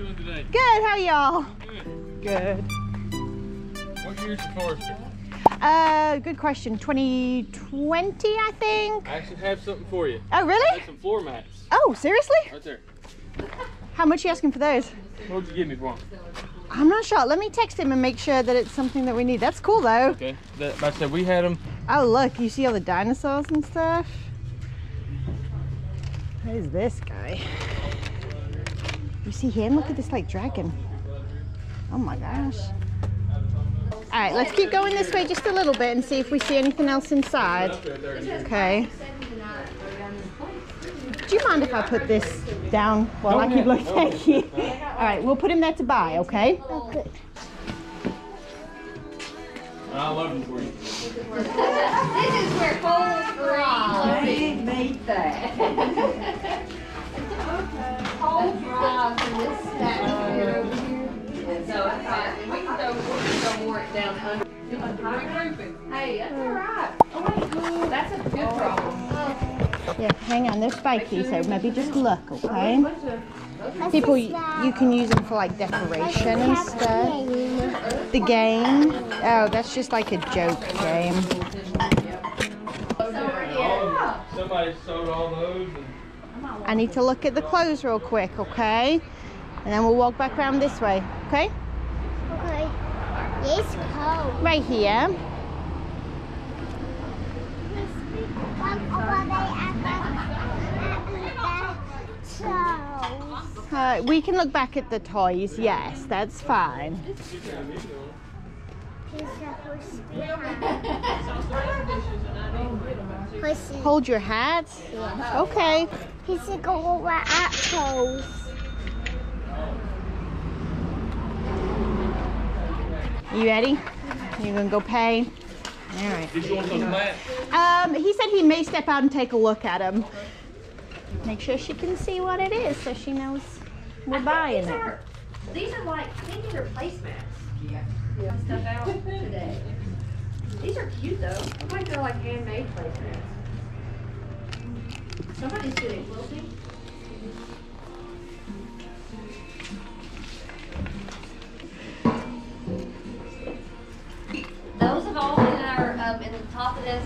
doing today? Good, how y'all? Good. Good. What year's your Forester? Good question. 2020, I think. I actually have something for you. Oh, I really? have some floor mats. Oh, seriously? Right there. How much are you asking for those? What would you give me for them? I'm not sure. Let me text him and make sure that it's something that we need. That's cool, though. Okay. Like I said, we had them. Oh, look. You see all the dinosaurs and stuff? Who's this guy? You see him? Look at this, like, dragon. Oh, my gosh. All right, let's keep going this way just a little bit and see if we see anything else inside. Okay. Do you mind if I put this down while I keep looking at you? All right, we'll put him there to buy, okay? Okay. I'll load them for you. This is where Cole's Drive. We made that. Cole Drive and this statue here over here. So I thought we can go more down under. Hey, that's all right. Oh, wait, that's a good problem. Yeah, hang on, they're spiky, so maybe just look, okay? People, you can use them for like decoration and stuff. The game, oh, that's just like a joke game. Somebody sold all those. I need to look at the clothes real quick, okay? And then we'll walk back around this way, okay? Okay. It's cold. Right here. We can look back at the toys, yes, that's fine. Hold your hat. Okay. He's a go over apples. You ready? You're gonna go pay? All right. Did you want those mats? He said he may step out and take a look at them. Make sure she can see what it is so she knows we're buying it. These are like, I think these are placemats. Yeah. Stuff out today. These are cute though. I think they're like handmade placemats. Somebody's doing quilting. Those have all been in our in the top of this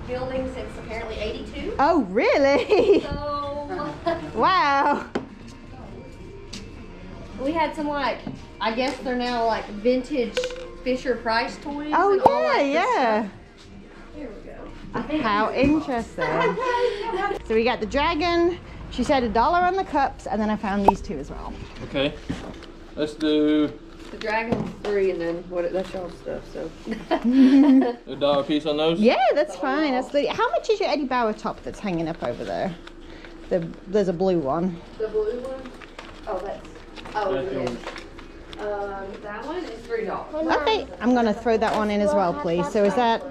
building since apparently '82. Oh, really? So Wow. we had some like, I guess they're now like vintage Fisher Price toys. Oh, and all yeah, like this yeah. stuff. Here we go. I think How interesting. So we got the dragon. She said $1 on the cups, and then I found these two as well. Okay. Let's do the dragon's free, and then what? That's y'all's stuff. So. $1 a piece on those. Yeah, that's fine. That's the, how much is your Eddie Bauer top that's hanging up over there? There's a blue one. The blue one? Oh, that's. Oh, That's it is. yours. That one is $3. Okay, I'm gonna throw that one in as well, please. So is that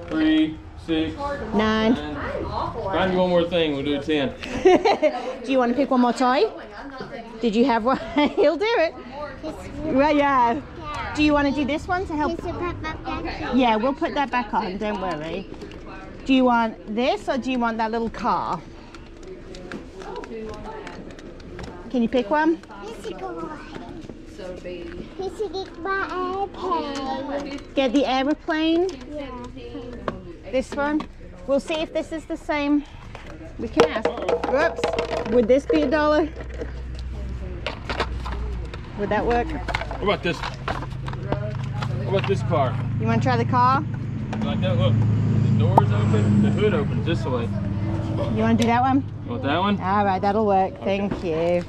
3, 6, 9? 9. I'm awful. Find you one more thing. We'll do 10. Do you want to pick one more toy? Did you have one? He'll do it. Well, yeah. Do you want to do this one to help? Yeah, we'll put that back on. Don't worry. Do you want this or do you want that little car? Can you pick one? So be. Get the aeroplane. This one. We'll see if this is the same. We can ask. Whoops. Would this be $1? Would that work? What about this? What about this car? You want to try the car? Like that? Look. The door's open. The hood opens this way. You want to do that one? You want that one? All right, that'll work. Okay. Thank you.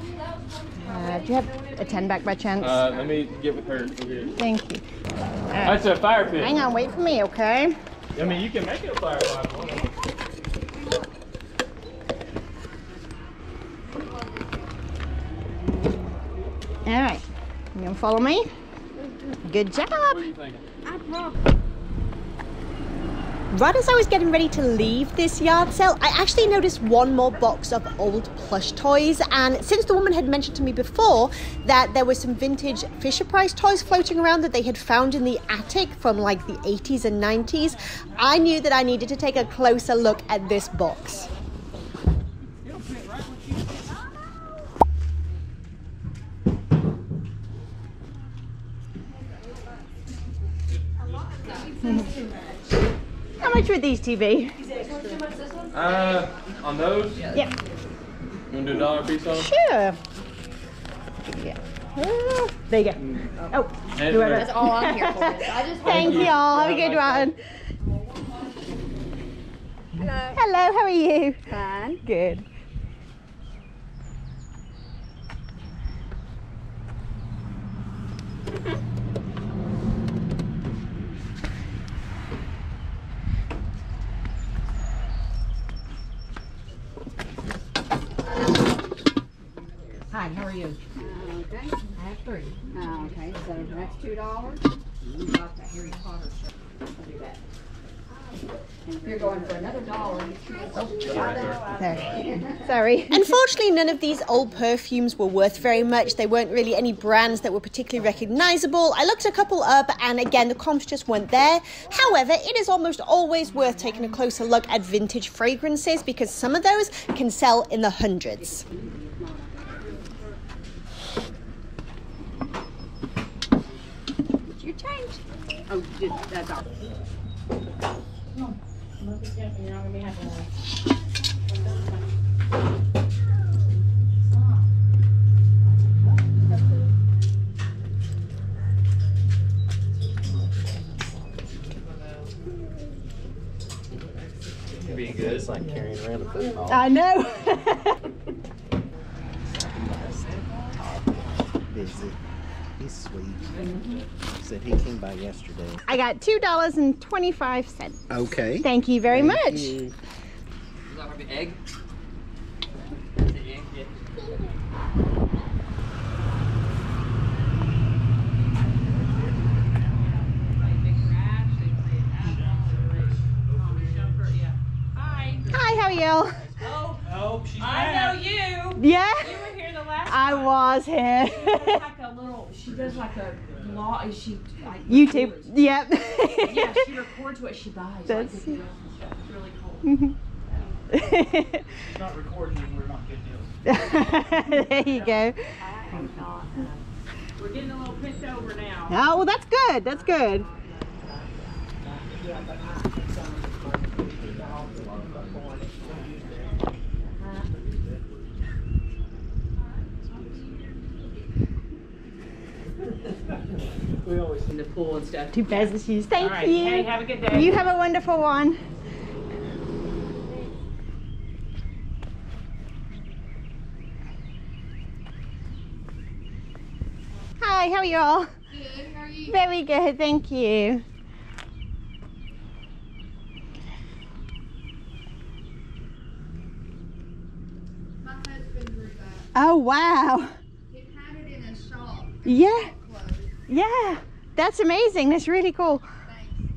Do you have a 10 back by chance? Let me get with her. Here. Thank you. That's a fire pit. Hang on, wait for me, okay? I mean, you can make it a fire pit. All right, you gonna follow me? Good job. What are you thinking? Right as I was getting ready to leave this yard sale, I actually noticed one more box of old plush toys, and since the woman had mentioned to me before that there were some vintage Fisher Price toys floating around that they had found in the attic from like the 80s and 90s, I knew that I needed to take a closer look at this box. How much would these two be? On those? Yep. You want to do $1 a piece on them? Sure. Yeah. There you go. Oh, whoever. That's all I'm here for. I just Thank you all. Have a good one. Hello. Hello, how are you? Fine. Good. Hi, how are you? Okay. I have 3. Okay, so that's $2. You got that Harry Potter shirt. I'll do that. If you're going for another $1, Sorry. Unfortunately, none of these old perfumes were worth very much. They weren't really any brands that were particularly recognizable. I looked a couple up and again, the comps just weren't there. However, it is almost always worth taking a closer look at vintage fragrances because some of those can sell in the hundreds. Your change. Oh, that's all. Be good. It's like carrying around a football. I know. Busy. He's sweet. Said he came by yesterday. I got $2.25. Okay. Thank you very much. You. Is that going to be egg? That's the egg, yeah. Hi, how are you? Oh, she's I know you. Yeah? You were here the last I time. was here. She does like a little, she does like a blog, she like YouTube. records. Yep. Yeah, she records what she buys. That's- like good deals and stuff. It's really cool. It's not recording, we're not good deals. There you go. We're getting a little picked over now. Oh, well, that's good. That's good. We always in the pool and stuff. Two pairs of shoes. Thank All right. you. Hey, have a good day. You have a wonderful one. Hi, how are you all? Good, how are you? Very good, thank you. My husband grew that. Oh, wow. He had it in a shop. Yeah, Closed. yeah. That's amazing. That's really cool. Thanks.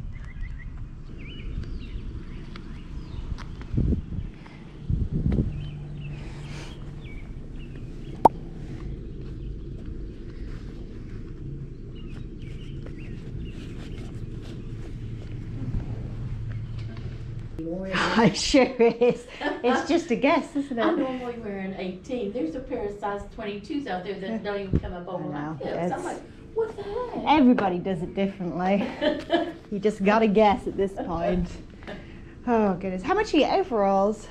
I'm sure is. It's just a guess, isn't I'm it? normally wearing 18. There's a pair of size 22s out there that don't even come up over I know, my hips. I'm it's- like, what the heck? Everybody does it differently. You just gotta guess at this point. Oh goodness. How much are your overalls?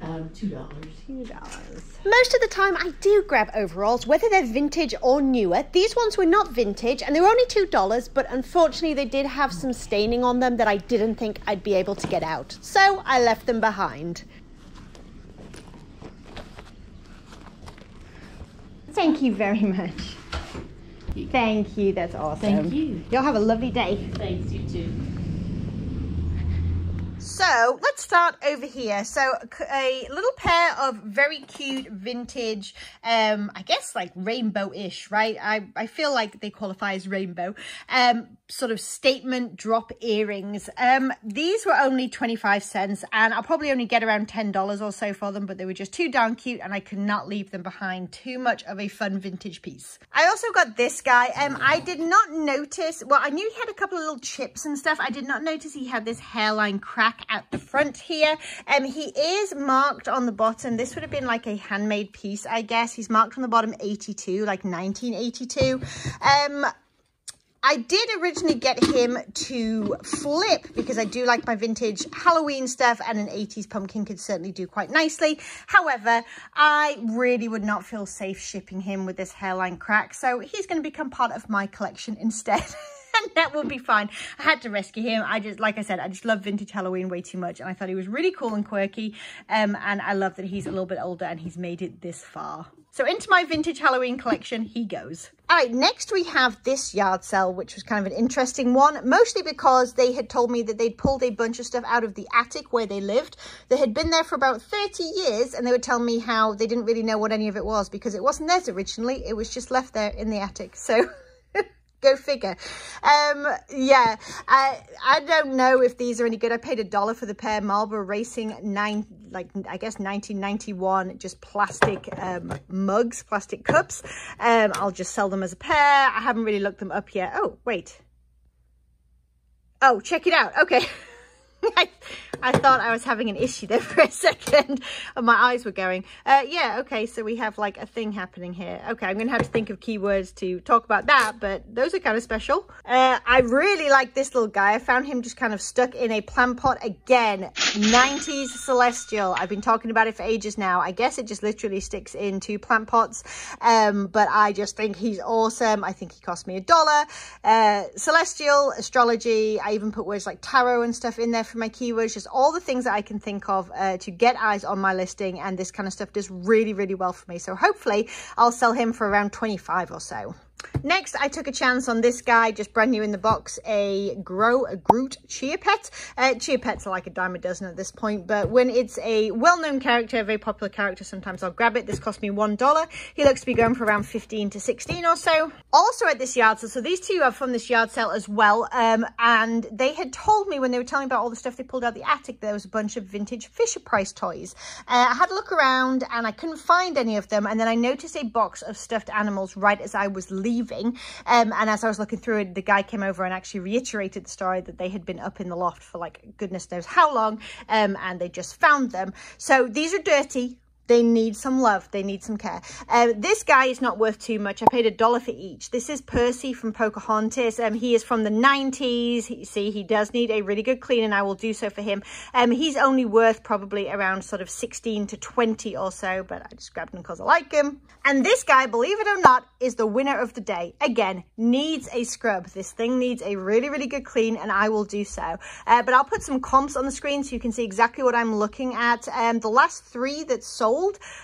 $2. $2. Most of the time I do grab overalls, whether they're vintage or newer. These ones were not vintage and they were only $2, but unfortunately they did have some staining on them that I didn't think I'd be able to get out. So I left them behind. Thank you very much. Thank you, that's awesome. Thank you. Y'all have a lovely day. Thanks, you too. So let's start over here. So a little pair of very cute vintage, I guess like rainbow-ish, right? I feel like they qualify as rainbow. Sort of statement drop earrings. These were only 25 cents and I'll probably only get around $10 or so for them, but they were just too darn cute and I could not leave them behind. Too much of a fun vintage piece. I also got this guy. I did not notice, well, I knew he had a couple of little chips and stuff. I did not notice he had this hairline crack at the front here. He is marked on the bottom. This would have been like a handmade piece, I guess. He's marked on the bottom 82, like 1982. I did originally get him to flip because I do like my vintage Halloween stuff, and an 80s pumpkin could certainly do quite nicely. However, I really would not feel safe shipping him with this hairline crack, so he's going to become part of my collection instead. And that will be fine. I had to rescue him. Like I said, I just love vintage Halloween way too much, and I thought he was really cool and quirky, and I love that he's a little bit older and he's made it this far. So into my vintage Halloween collection he goes. All right, next we have this yard sale, which was kind of an interesting one, mostly because they had told me that they'd pulled a bunch of stuff out of the attic where they lived. They had been there for about 30 years, and they would tell me how they didn't really know what any of it was because it wasn't theirs originally. It was just left there in the attic. So go figure. Yeah, I don't know if these are any good. I paid $1 for the pair. Marlboro Racing, I guess 1991, just plastic mugs, plastic cups. I'll just sell them as a pair. I haven't really looked them up yet. Oh, wait. Oh, check it out. Okay. I thought I was having an issue there for a second and my eyes were going. Yeah, okay, so we have like a thing happening here. Okay, I'm going to have to think of keywords to talk about that, but those are kind of special. I really like this little guy. I found him just kind of stuck in a plant pot again. 90s Celestial. I've been talking about it for ages now. I guess it just literally sticks into plant pots, but I just think he's awesome. I think he cost me $1. Celestial, astrology. I even put words like tarot and stuff in there for my keywords, just all the things that I can think of to get eyes on my listing, and this kind of stuff does really, really well for me. So hopefully I'll sell him for around 25 or so. Next, I took a chance on this guy, just brand new in the box, a Groot Chia Pet. Chia Pets are like a dime a dozen at this point, but when it's a well-known character, a very popular character, sometimes I'll grab it. This cost me $1. He looks to be going for around 15 to 16 or so. Also at this yard sale, so these two are from this yard sale as well, and they had told me when they were telling me about all the stuff they pulled out the attic, there was a bunch of vintage Fisher-Price toys. I had a look around and I couldn't find any of them, and then I noticed a box of stuffed animals right as I was leaving, and as I was looking through it, the guy came over and actually reiterated the story that they had been up in the loft for like goodness knows how long, and they just found them. So these are dirty. They need some love. They need some care. This guy is not worth too much. I paid $1 for each. This is Percy from Pocahontas. He is from the 90s. See, he does need a really good clean, and I will do so for him. He's only worth probably around sort of 16 to 20 or so, but I just grabbed him because I like him. And this guy, believe it or not, is the winner of the day. Again, needs a scrub. This thing needs a really, really good clean, and I will do so. But I'll put some comps on the screen so you can see exactly what I'm looking at. The last three that sold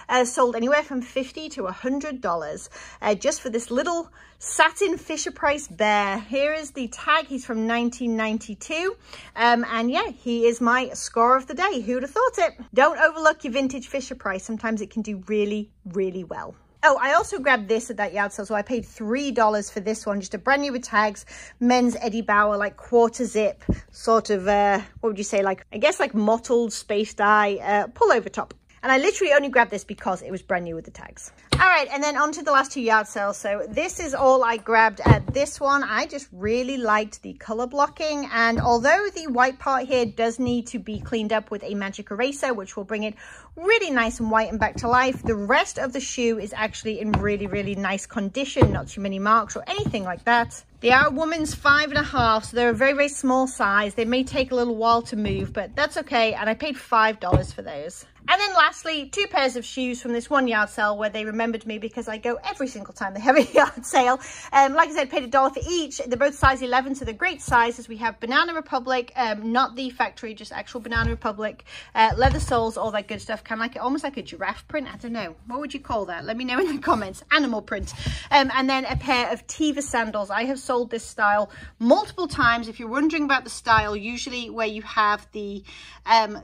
anywhere from $50 to $100 just for this little satin Fisher-Price bear. Here is the tag. He's from 1992, and yeah, he is my score of the day. Who'd have thought it? Don't overlook your vintage Fisher-Price. Sometimes it can do really, really well. Oh, I also grabbed this at that yard sale, so I paid $3 for this one, just a brand new with tags, men's Eddie Bauer, like quarter zip, sort of, what would you say, like, I guess like mottled space dye pullover top. And I literally only grabbed this because it was brand new with the tags. All right, and then on to the last two yard sales. So this is all I grabbed at this one. I just really liked the color blocking. And although the white part here does need to be cleaned up with a magic eraser, which will bring it really nice and white and back to life, the rest of the shoe is actually in really, really nice condition. Not too many marks or anything like that. They are a woman's 5.5, so they're a very, very small size. They may take a little while to move, but that's okay. And I paid $5 for those. And then lastly, two pairs of shoes from this one yard sale where they remembered me because I go every single time they have a yard sale. Like I said, paid $1 for each. They're both size 11, so they're great sizes. We have Banana Republic, not the factory, just actual Banana Republic, leather soles, all that good stuff. Kind of like almost like a giraffe print. I don't know. What would you call that? Let me know in the comments. Animal print. And then a pair of Teva sandals. I have sold this style multiple times. If you're wondering about the style, usually where you have the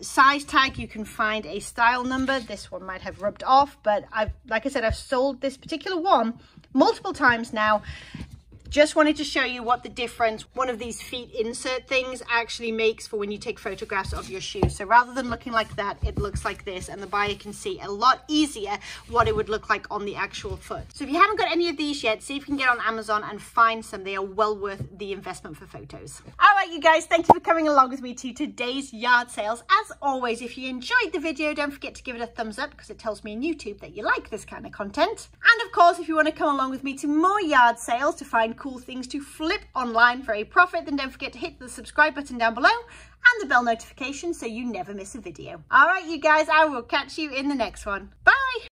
size tag, you can find a style number. This one might have rubbed off, but like I said, I've sold this particular one multiple times now. Just wanted to show you what the difference one of these feet insert things actually makes for when you take photographs of your shoes. So rather than looking like that, it looks like this, and the buyer can see a lot easier what it would look like on the actual foot. So if you haven't got any of these yet, see if you can get on Amazon and find some. They are well worth the investment for photos. All right, you guys, thank you for coming along with me to today's yard sales. As always, if you enjoyed the video, don't forget to give it a thumbs up because it tells me in YouTube that you like this kind of content. And of course, if you want to come along with me to more yard sales to find cool things to flip online for a profit, then don't forget to hit the subscribe button down below and the bell notification so you never miss a video. All right, you guys, I will catch you in the next one. Bye.